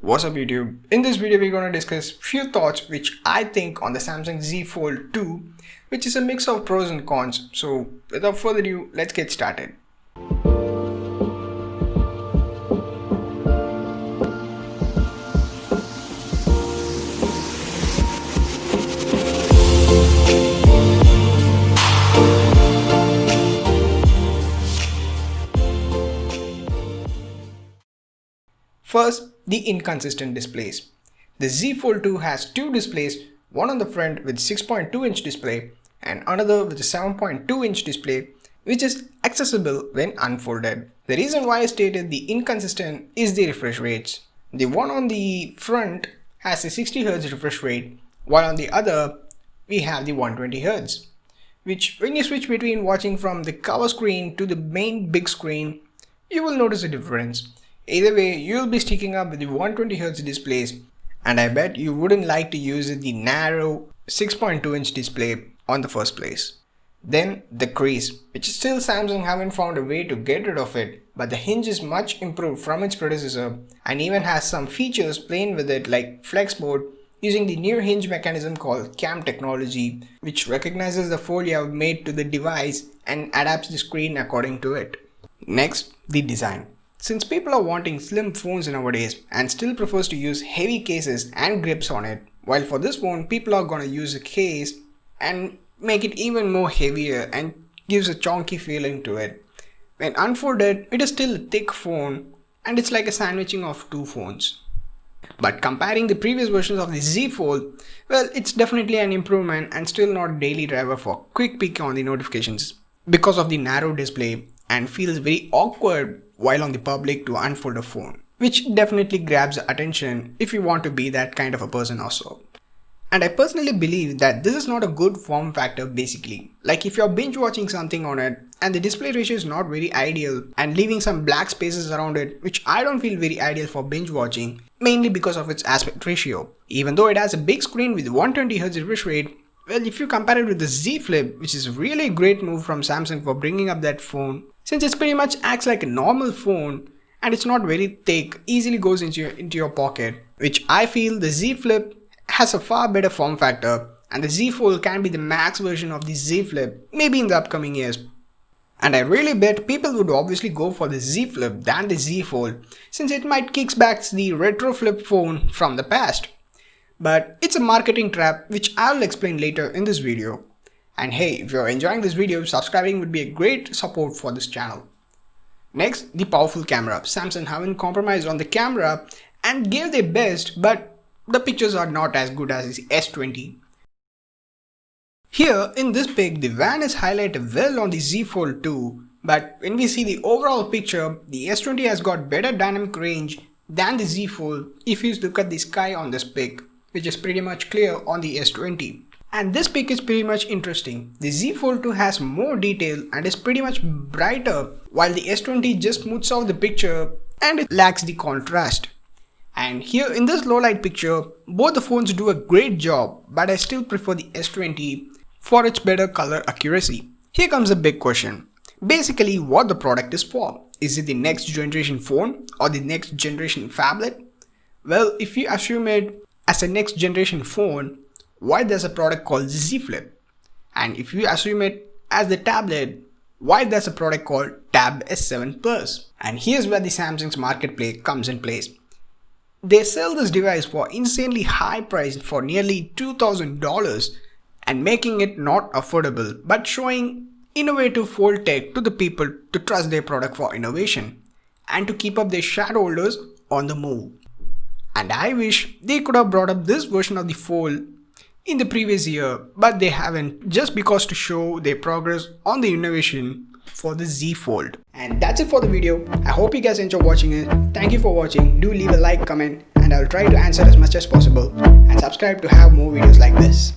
What's up YouTube? In this video we're going to discuss few thoughts which I think on the Samsung Z Fold 2, which is a mix of pros and cons. So without further ado, let's get started. First, the inconsistent displays. The Z Fold 2 has two displays, one on the front with 6.2-inch display and another with a 7.2-inch display, which is accessible when unfolded. The reason why I stated the inconsistent is the refresh rates. The one on the front has a 60Hz refresh rate, while on the other we have the 120Hz, which when you switch between watching from the cover screen to the main big screen, you will notice a difference. Either way, you'll be sticking up with the 120Hz displays, and I bet you wouldn't like to use the narrow 6.2-inch display on the first place. Then the Crease, which still Samsung haven't found a way to get rid of it, but the hinge is much improved from its predecessor and even has some features playing with it like flex mode using the new hinge mechanism called CAM technology, which recognizes the fold you have made to the device and adapts the screen according to it. Next, the design. Since people are wanting slim phones nowadays and still prefers to use heavy cases and grips on it, while for this phone people are gonna use a case and make it even more heavier and gives a chunky feeling to it. When unfolded, it is still a thick phone and it's like a sandwiching of two phones. But comparing the previous versions of the Z Fold, well, it's definitely an improvement and still not a daily driver for quick peek on the notifications because of the narrow display and feels very awkward while on the public to unfold a phone, which definitely grabs attention if you want to be that kind of a person also. And I personally believe that this is not a good form factor basically. Like if you're binge watching something on it and the display ratio is not very ideal and leaving some black spaces around it, which I don't feel very ideal for binge watching, mainly because of its aspect ratio. Even though it has a big screen with 120Hz refresh rate, well, if you compare it with the Z Flip, which is really a great move from Samsung for bringing up that phone, since it pretty much acts like a normal phone and it's not very thick, easily goes into your pocket, which I feel the Z Flip has a far better form factor and the Z Fold can be the max version of the Z Flip maybe in the upcoming years. And I really bet people would obviously go for the Z Flip than the Z Fold since it might kick back the retro flip phone from the past. But it's a marketing trap which I'll explain later in this video. And hey, if you're enjoying this video, subscribing would be a great support for this channel. Next, the powerful camera. Samsung haven't compromised on the camera and gave their best, but the pictures are not as good as the S20. Here in this pic, the van is highlighted well on the Z Fold 2, but when we see the overall picture, the S20 has got better dynamic range than the Z Fold if you look at the sky on this pic, which is pretty much clear on the S20. And this pic is pretty much interesting. The Z Fold 2 has more detail and is pretty much brighter, while the S20 just smooths out the picture and it lacks the contrast. And here in this low light picture, both the phones do a great job, but I still prefer the S20 for its better color accuracy. Here comes a big question. Basically what the product is for. Is it the next generation phone or the next generation phablet? Well, if you assume it as a next generation phone, why there's a product called Z Flip? And if you assume it as the tablet, why there's a product called Tab S7 Plus? And here's where the Samsung's marketplace comes in place. They sell this device for insanely high price for nearly $2,000 and making it not affordable, but showing innovative fold tech to the people to trust their product for innovation and to keep up their shareholders on the move. And I wish they could have brought up this version of the Fold in the previous year, but they haven't, just because to show their progress on the innovation for the Z Fold. And that's it for the video. I hope you guys enjoy watching it. Thank you for watching. Do leave a like, comment, and I'll try to answer as much as possible. And subscribe to have more videos like this.